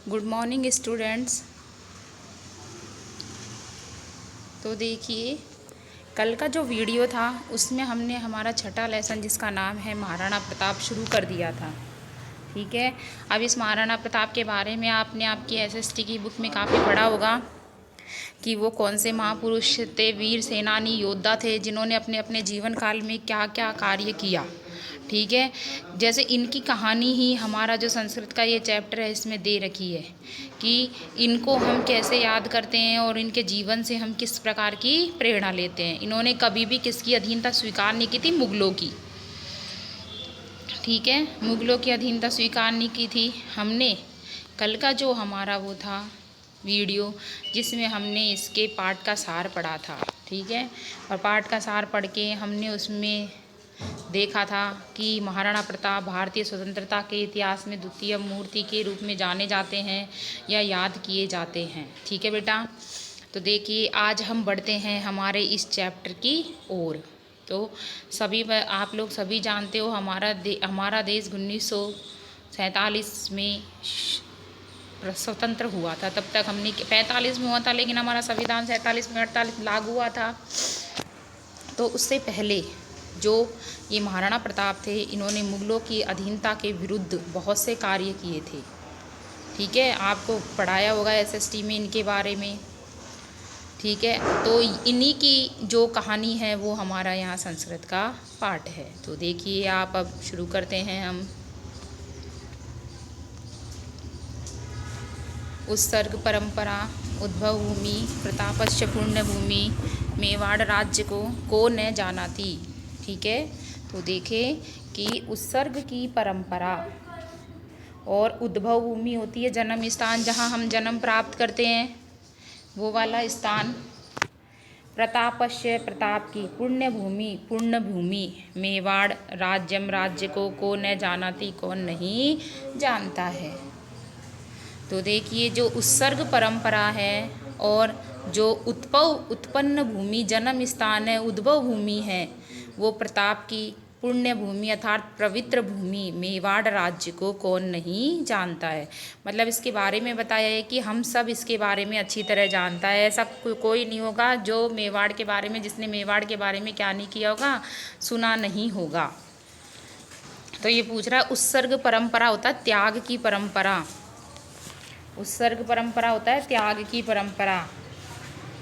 Good morning students. तो देखिए, कल का जो वीडियो था उसमें हमने हमारा छठा लेसन जिसका नाम है महाराणा प्रताप शुरू कर दिया था। ठीक है। अब इस महाराणा प्रताप के बारे में आपने आपकी एसएसटी की बुक में काफ़ी पढ़ा होगा कि वो कौन से महापुरुष थे, वीर सेनानी योद्धा थे, जिन्होंने अपने अपने जीवन काल में क्या क्या कार्य किया। ठीक है। जैसे इनकी कहानी ही हमारा जो संस्कृत का ये चैप्टर है इसमें दे रखी है कि इनको हम कैसे याद करते हैं और इनके जीवन से हम किस प्रकार की प्रेरणा लेते हैं। इन्होंने कभी भी किसकी अधीनता स्वीकार नहीं की थी? मुगलों की। ठीक है, मुगलों की अधीनता स्वीकार नहीं की थी। हमने कल का जो हमारा वो था वीडियो जिसमें हमने इसके पाठ का सार पढ़ा था। ठीक है। और पाठ का सार पढ़ के हमने उसमें देखा था कि महाराणा प्रताप भारतीय स्वतंत्रता के इतिहास में द्वितीय मूर्ति के रूप में जाने जाते हैं या याद किए जाते हैं। ठीक है बेटा। तो देखिए, आज हम बढ़ते हैं हमारे इस चैप्टर की ओर। तो सभी आप लोग सभी जानते हो हमारा देश 1947 में स्वतंत्र हुआ था। तब तक हमने 45 में हुआ था, लेकिन हमारा संविधान 47 में 48 लागू हुआ था। तो उससे पहले जो ये महाराणा प्रताप थे, इन्होंने मुगलों की अधीनता के विरुद्ध बहुत से कार्य किए थे। ठीक है, आपको पढ़ाया होगा एसएसटी में इनके बारे में। ठीक है। तो इन्हीं की जो कहानी है वो हमारा यहाँ संस्कृत का पाठ है। तो देखिए आप, अब शुरू करते हैं हम। उत्सर्ग परंपरा उद्भव भूमि प्रतापस्य पुण्य भूमि मेवाड़ राज्य को न जाना थी। ठीक है। तो देखें कि उत्सर्ग की परंपरा और उद्भव भूमि होती है जन्म स्थान, जहाँ हम जन्म प्राप्त करते हैं, वो वाला स्थान। प्रतापस्य प्रताप की पुण्य भूमि मेवाड़ राज्य को न जाना थी, कौन नहीं जानता है। तो देखिए, जो उत्सर्ग परंपरा है और जो उत्पन्न भूमि जन्म स्थान है, उद्भव भूमि है, वो प्रताप की पुण्य भूमि अर्थात पवित्र भूमि मेवाड़ राज्य को कौन नहीं जानता है। मतलब इसके बारे में बताया है कि हम सब इसके बारे में अच्छी तरह जानता है। ऐसा कोई नहीं होगा जो मेवाड़ के बारे में, जिसने मेवाड़ के बारे में क्या नहीं किया होगा, सुना नहीं होगा। तो ये पूछ रहा है, उत्सर्ग परंपरा होता है त्याग की परंपरा। उत्सर्ग परंपरा होता है त्याग की परंपरा।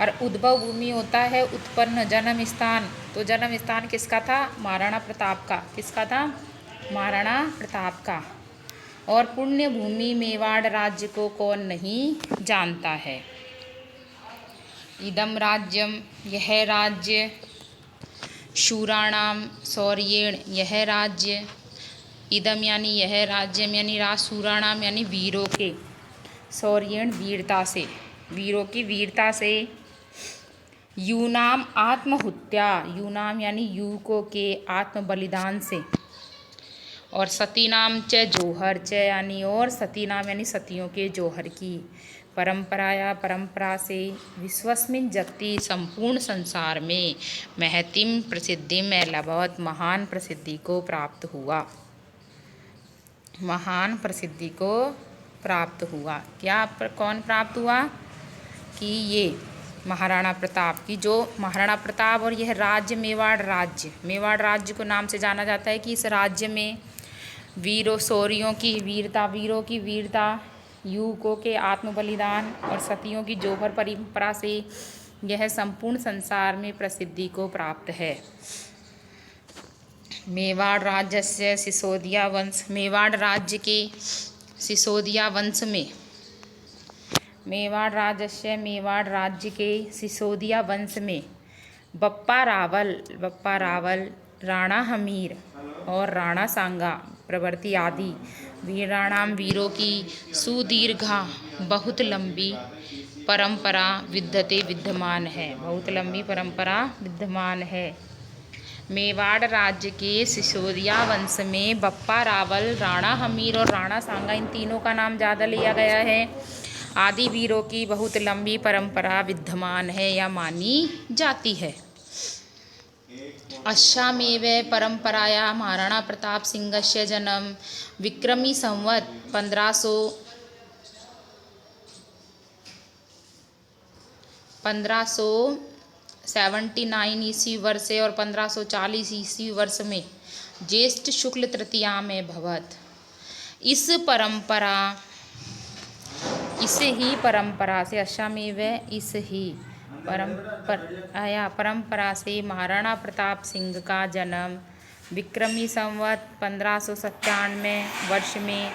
और उद्भव भूमि होता है उत्पन्न जन्म स्थान। तो जन्म स्थान किसका था? महाराणा प्रताप का। किसका था? महाराणा प्रताप का। और पुण्य भूमि मेवाड़ राज्य को कौन नहीं जानता है। इदम राज्यम, यह राज्य, शूराणाम शौर्येण, यह राज्य, इदम यानी यह राज्यम यानी शूराणाम यानी वीरों के, शौर्येण वीरता से, वीरों की वीरता से, यूनाम आत्महुत्या, यूनाम यानी युवकों के आत्म बलिदान से, और सतीनाम च जोहर च यानी और सतीनाम यानी सतियों के जोहर की परंपरा या परंपरा से विश्वस्मिन जगति संपूर्ण संसार में महतिम प्रसिद्धि में लभवत महान प्रसिद्धि को प्राप्त हुआ। महान प्रसिद्धि को प्राप्त हुआ। क्या कौन प्राप्त हुआ? कि ये महाराणा प्रताप की, जो महाराणा प्रताप और यह राज्य मेवाड़ राज्य को नाम से जाना जाता है कि इस राज्य में वीरों शौर्यों की वीरता, युवकों के आत्म बलिदान और सतियों की जोहर परंपरा से यह संपूर्ण संसार में प्रसिद्धि को प्राप्त है। मेवाड़ राज्य से सिसोदिया वंश, मेवाड़ राज्य के सिसोदिया वंश में, मेवाड़ राज्य के सिसोदिया वंश में बप्पा रावल, राणा हमीर और राणा सांगा प्रभृति आदि वीराणाम वीरों की सुदीर्घा बहुत लंबी परंपरा विद्यमान है। बहुत लंबी परंपरा विद्यमान है। मेवाड़ राज्य के सिसोदिया वंश में बप्पा रावल, राणा हमीर और राणा सांगा, इन तीनों का नाम ज़्यादा लिया गया है। आदि वीरों की बहुत लंबी परंपरा विद्यमान है या मानी जाती है। अस्यामेव परंपराया महाराणा प्रताप सिंहस्य जन्म विक्रमी संवत 1579 ईस्वी वर्ष से और 1540 ईस्वी वर्ष में ज्येष्ठ शुक्ल तृतीया में भवत। इस ही परंपरा से अश्वमेव इस ही परंपरा से महाराणा प्रताप सिंह का जन्म विक्रमी संवत 1597 वर्ष में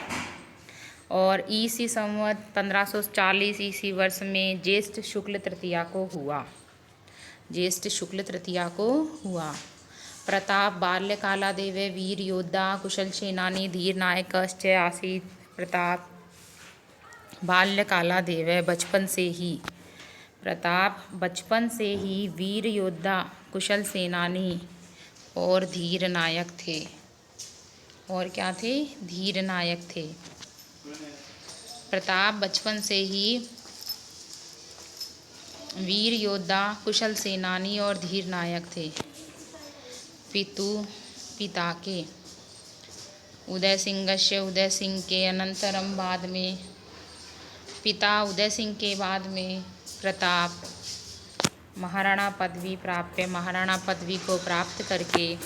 और ईसी संवत 1540 ईस्वी वर्ष में ज्येष्ठ शुक्ल तृतीया को हुआ। प्रताप बाल्यकालादेव वीर योद्धा कुशल सेनानी धीर नायकश्च आसीत्। प्रताप बचपन से ही वीर योद्धा कुशल सेनानी और धीर नायक थे। और क्या थे? धीर नायक थे। प्रताप बचपन से ही वीर योद्धा कुशल सेनानी और धीर नायक थे। पिता के उदय सिंह के अनंतरम बाद में पिता उदय सिंह के बाद में प्रताप महाराणा पदवी को प्राप्त करके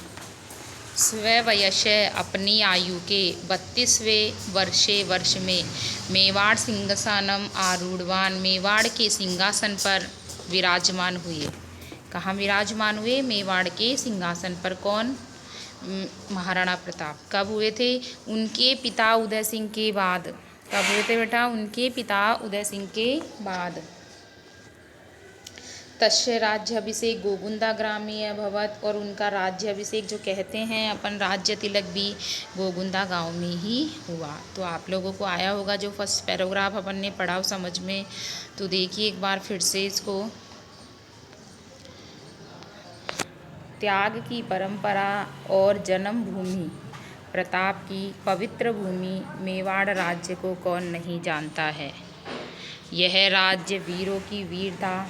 स्ववयस्य अपनी आयु के 32वें वर्ष में मेवाड़ सिंहासनम आरूढ़वान मेवाड़ के सिंहासन पर विराजमान हुए। कहाँ विराजमान हुए? मेवाड़ के सिंहासन पर। कौन? महाराणा प्रताप। कब हुए थे? उनके पिता उदय सिंह के बाद। कब हुए थे बेटा? उनके पिता उदय सिंह के बाद। तस्य राज्याभिषेक गोगुंदा ग्रामे अभवत। और उनका राज्याभिषेक जो कहते हैं अपन राज्य तिलक भी गोगुंदा गांव में ही हुआ। तो आप लोगों को आया होगा जो फर्स्ट पैराग्राफ अपन ने पढ़ा समझ में। तो देखिए एक बार फिर से इसको। त्याग की परंपरा और जन्मभूमि प्रताप की पवित्र भूमि मेवाड़ राज्य को कौन नहीं जानता है। यह राज्य वीरों की वीरता,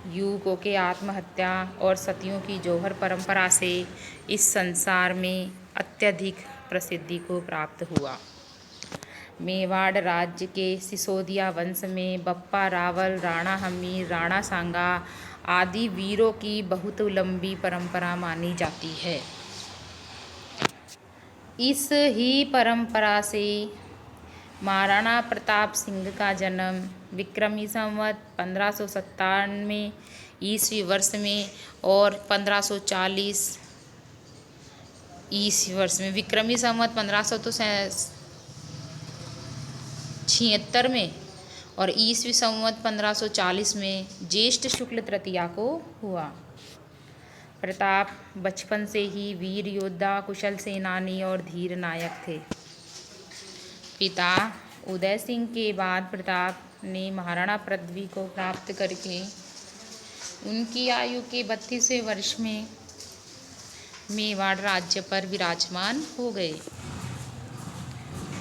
युवकों के आत्महत्या और सतियों की जौहर परंपरा से इस संसार में अत्यधिक प्रसिद्धि को प्राप्त हुआ। मेवाड़ राज्य के सिसोदिया वंश में बप्पा रावल, राणा हमीर, राणा सांगा आदि वीरों की बहुत लंबी परंपरा मानी जाती है। इस ही परंपरा से महाराणा प्रताप सिंह का जन्म विक्रमी संवत 1597 ईस्वी वर्ष में और 1540 ईस्वी वर्ष में। विक्रमी संवत 1576 में और ईस्वी संवत 1540 में ज्येष्ठ शुक्ल तृतीया को हुआ। प्रताप बचपन से ही वीर योद्धा कुशल सेनानी और धीर नायक थे। पिता उदय सिंह के बाद प्रताप ने महाराणा पदवी को प्राप्त करके उनकी आयु के 32वें वर्ष में मेवाड़ राज्य पर विराजमान हो गए।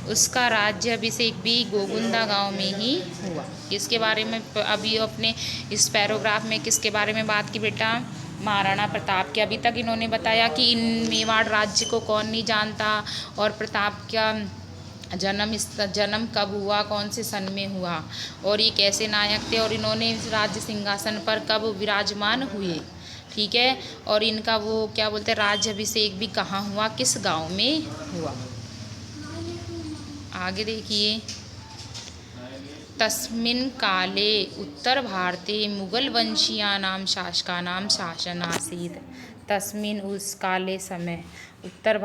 उसका राज्य अभिषेक भी गोगुंदा गांव में ही हुआ। इसके बारे में अभी अपने इस पैराग्राफ में किसके बारे में बात की बेटा? महाराणा प्रताप के। अभी तक इन्होंने बताया कि इन मेवाड़ राज्य को कौन नहीं जानता और प्रताप का जन्म कब हुआ, कौन से सन में हुआ और ये कैसे नायक थे और इन्होंने इस राज्य सिंहासन पर कब विराजमान हुए। ठीक है। और इनका वो क्या बोलते हैं राज्य अभिषेक भी कहाँ हुआ, किस गांव में हुआ। आगे देखिए। तस्मिन् काले उत्तर भारते मुगल वंशीयानां शासकानां शासनासीत्। तस्मिन् उस काले समय उत्तर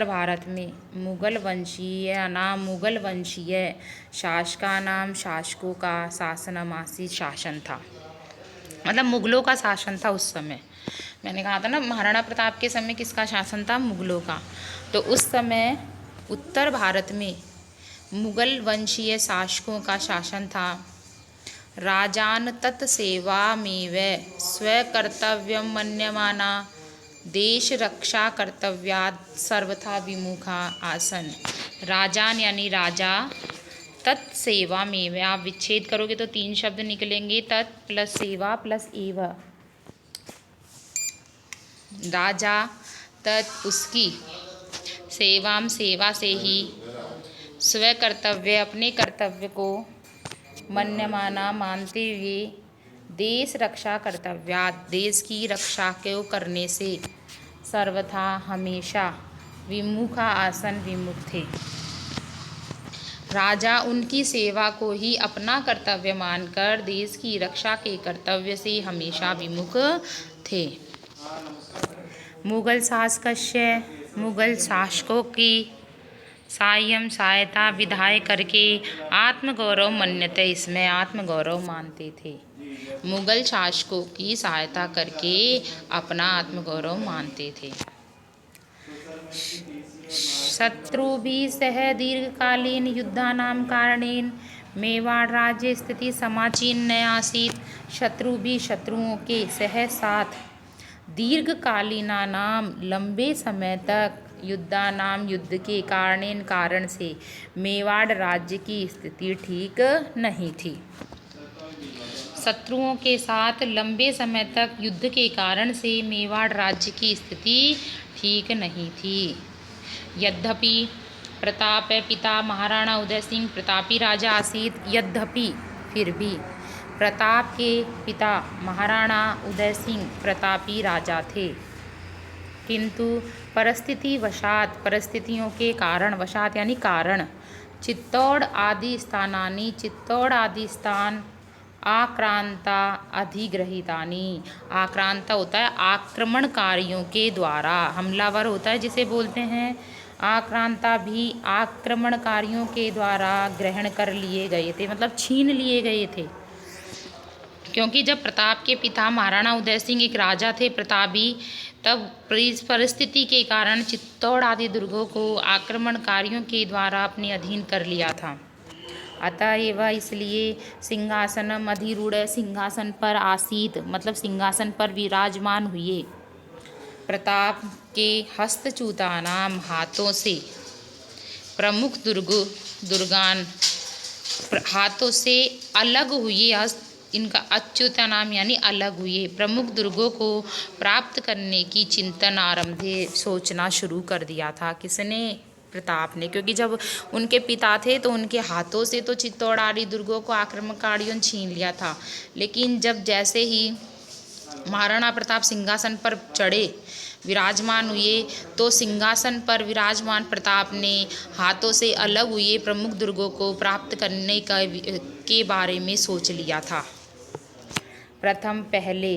भारत में मुगल वंशीय शासकानां शासकों का शासनमासीत् शासन था। मतलब मुगलों का शासन था उस समय। मैंने कहा था ना महाराणा प्रताप के समय किसका शासन था? मुगलों का। तो उस समय उत्तर भारत में मुगल वंशीय शासकों का शासन था। राजान तत्सेवामेव स्वकर्तव्यं मन्यमाना देश रक्षा कर्तव्यात् सर्वथा विमुखा आसन। राजान यानी राजा, तत्सेवामेव आप विच्छेद करोगे तो 3 शब्द निकलेंगे, तत् प्लस सेवा प्लस एव। राजा तत् उसकी, सेवाम सेवा से ही, स्व कर्तव्य अपने कर्तव्य को, मन्यमाना मानते हुए, देश रक्षा कर्तव्यात्, देश की रक्षा को करने से, सर्वथा हमेशा, विमुखा आसन विमुख थे। राजा उनकी सेवा को ही अपना कर्तव्य मानकर देश की रक्षा के कर्तव्य से हमेशा विमुख थे। मुगल शासकों की सहायता विधाय करके आत्मगौरव मन्यते, इसमें आत्मगौरव मानते थे। मुगल शासकों की सहायता करके अपना आत्मगौरव मानते थे। शत्रुभिः सह दीर्घकालीन युद्धानां कारणेन मेवाड़ राज्य स्थिति समाचीन न आसीत्। शत्रुओं के सह साथ दीर्घकालीनानाम लंबे समय तक युद्ध के कारण से मेवाड़ राज्य की स्थिति ठीक नहीं थी। शत्रुओं के साथ लंबे समय तक युद्ध के कारण से मेवाड़ राज्य की स्थिति ठीक नहीं थी। यद्यपि प्रताप पिता महाराणा उदय सिंह प्रतापी राजा आसीत्, यद्यपि फिर भी प्रताप के पिता महाराणा उदय सिंह प्रतापी राजा थे, किंतु परिस्थितियों के कारण, वशात यानी कारण, चित्तौड़ आदि स्थान आक्रांता अधिग्रहितानि, आक्रांता होता है आक्रमणकारियों के द्वारा, हमलावर होता है जिसे बोलते हैं, आक्रांता भी आक्रमणकारियों के द्वारा ग्रहण कर लिए गए थे, मतलब छीन लिए गए थे। क्योंकि जब प्रताप के पिता महाराणा उदय सिंह एक राजा थे प्रतापी, तब इस परिस्थिति के कारण चित्तौड़ आदि दुर्गों को आक्रमणकारियों के द्वारा अपने अधीन कर लिया था। अतएव इसलिए सिंहासनम अधिरूढ़, सिंहासन पर आसीत मतलब सिंहासन पर विराजमान हुए प्रताप के हस्तच्युतानाम हाथों से प्रमुख दुर्गान हाथों से अलग हुए, इनका अच्युता नाम यानी अलग हुए प्रमुख दुर्गों को प्राप्त करने की चिंतन आरंभे, सोचना शुरू कर दिया था। किसने? प्रताप ने। क्योंकि जब उनके पिता थे तो उनके हाथों से तो चित्तौड़ आदि दुर्गों को आक्रमणकारियों ने छीन लिया था, लेकिन जब जैसे ही महाराणा प्रताप सिंहासन पर चढ़े, विराजमान हुए, तो सिंहासन पर विराजमान प्रताप ने हाथों से अलग हुए प्रमुख दुर्गों को प्राप्त करने के बारे में सोच लिया था। प्रथम पहले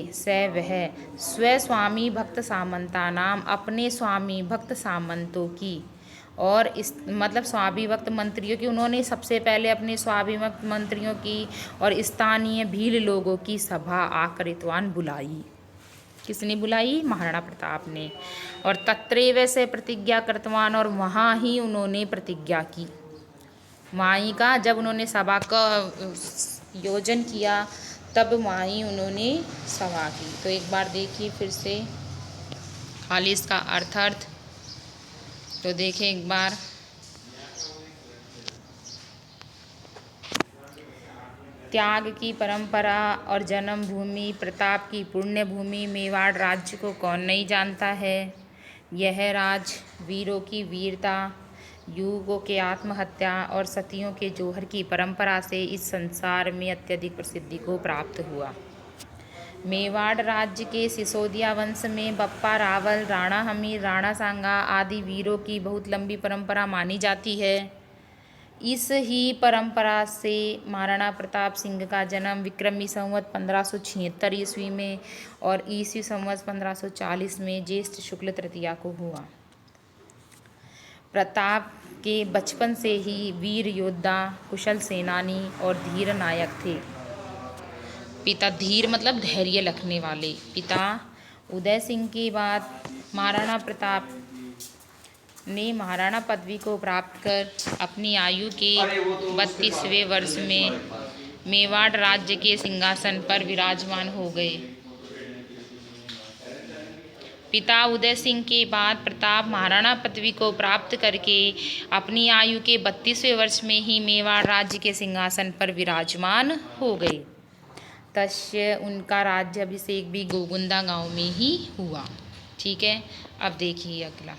वह स्वस्वामी भक्त सामंता नाम, अपने स्वामी भक्त सामंतों की और मतलब स्वामी भक्त मंत्रियों की, उन्होंने सबसे पहले अपने स्वामी भक्त मंत्रियों की और स्थानीय भील लोगों की सभा आकृतवान बुलाई। किसने बुलाई? महाराणा प्रताप ने। और तत्रैव से प्रतिज्ञा कृतवान, और वहाँ ही उन्होंने प्रतिज्ञा की। वहाँ ही का जब उन्होंने सभा का योजन किया तब वहाँ ही उन्होंने सभा की। तो एक बार देखिए फिर से खाली इसका अर्थ तो देखें एक बार। त्याग की परंपरा और जन्मभूमि प्रताप की पुण्य भूमि मेवाड़ राज्य को कौन नहीं जानता है। यह राज वीरों की वीरता, युगों के आत्महत्या और सतियों के जौहर की परंपरा से इस संसार में अत्यधिक प्रसिद्धि को प्राप्त हुआ। मेवाड़ राज्य के सिसोदिया वंश में बप्पा रावल, राणा हमीर, राणा सांगा आदि वीरों की बहुत लंबी परंपरा मानी जाती है। इस ही परंपरा से महाराणा प्रताप सिंह का जन्म विक्रमी संवत 1576 ईस्वी में और ईस्वी संवत 1540 में ज्येष्ठ शुक्ल तृतीया को हुआ। प्रताप के बचपन से ही वीर योद्धा, कुशल सेनानी और धीर नायक थे। पिता धीर मतलब धैर्य रखने वाले। पिता उदय सिंह के बाद महाराणा प्रताप ने महाराणा पदवी को प्राप्त कर अपनी आयु के 32वें वर्ष में मेवाड़ राज्य के सिंहासन पर विराजमान हो गए। पिता उदय सिंह के बाद प्रताप महाराणा पदवी को प्राप्त करके अपनी आयु के 32वें वर्ष में ही मेवाड़ राज्य के सिंहासन पर विराजमान हो गए। तस्य उनका राज्य अभिषेक भी गोगुंदा गांव में ही हुआ। ठीक है, अब देखिए अगला।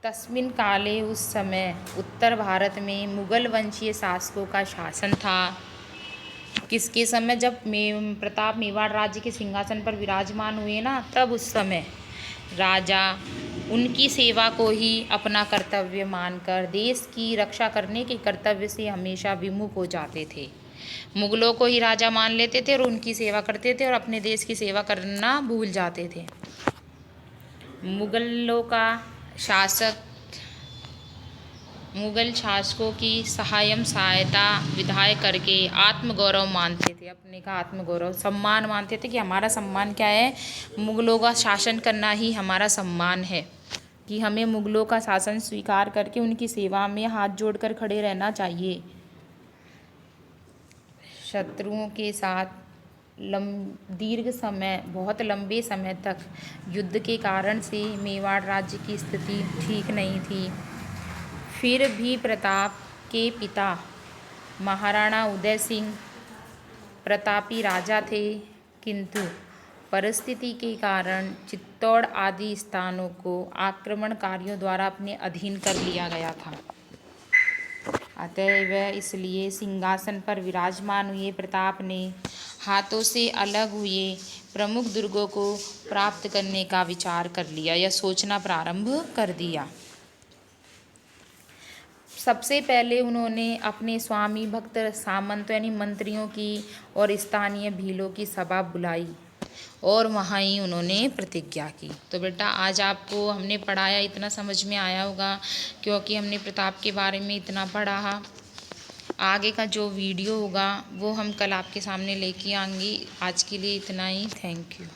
तस्मिन काले, उस समय उत्तर भारत में मुगल वंशीय शासकों का शासन था। किसके समय? जब प्रताप मेवाड़ राज्य के सिंहासन पर विराजमान हुए ना, तब उस समय राजा उनकी सेवा को ही अपना कर्तव्य मानकर देश की रक्षा करने के कर्तव्य से हमेशा विमुख हो जाते थे। मुगलों को ही राजा मान लेते थे और उनकी सेवा करते थे और अपने देश की सेवा करना भूल जाते थे। मुगल शासकों की सहायता विधाय करके आत्मगौरव मानते थे, अपने का आत्मगौरव सम्मान मानते थे कि हमारा सम्मान क्या है, मुगलों का शासन करना ही हमारा सम्मान है, कि हमें मुगलों का शासन स्वीकार करके उनकी सेवा में हाथ जोड़कर खड़े रहना चाहिए। शत्रुओं के साथ दीर्घ समय, बहुत लंबे समय तक युद्ध के कारण से मेवाड़ राज्य की स्थिति ठीक नहीं थी। फिर भी प्रताप के पिता महाराणा उदय सिंह प्रतापी राजा थे, किंतु परिस्थिति के कारण चित्तौड़ आदि स्थानों को आक्रमणकारियों द्वारा अपने अधीन कर लिया गया था। अतएव इसलिए सिंहासन पर विराजमान हुए प्रताप ने हाथों से अलग हुए प्रमुख दुर्गों को प्राप्त करने का विचार कर लिया या सोचना प्रारंभ कर दिया। सबसे पहले उन्होंने अपने स्वामी भक्त सामंत यानी मंत्रियों की और स्थानीय भीलों की सभा बुलाई और वहाँ ही उन्होंने प्रतिज्ञा की। तो बेटा आज आपको हमने पढ़ाया, इतना समझ में आया होगा क्योंकि हमने प्रताप के बारे में इतना पढ़ा। आगे का जो वीडियो होगा वो हम कल आपके सामने लेके आएंगे। आज के लिए इतना ही। Thank you.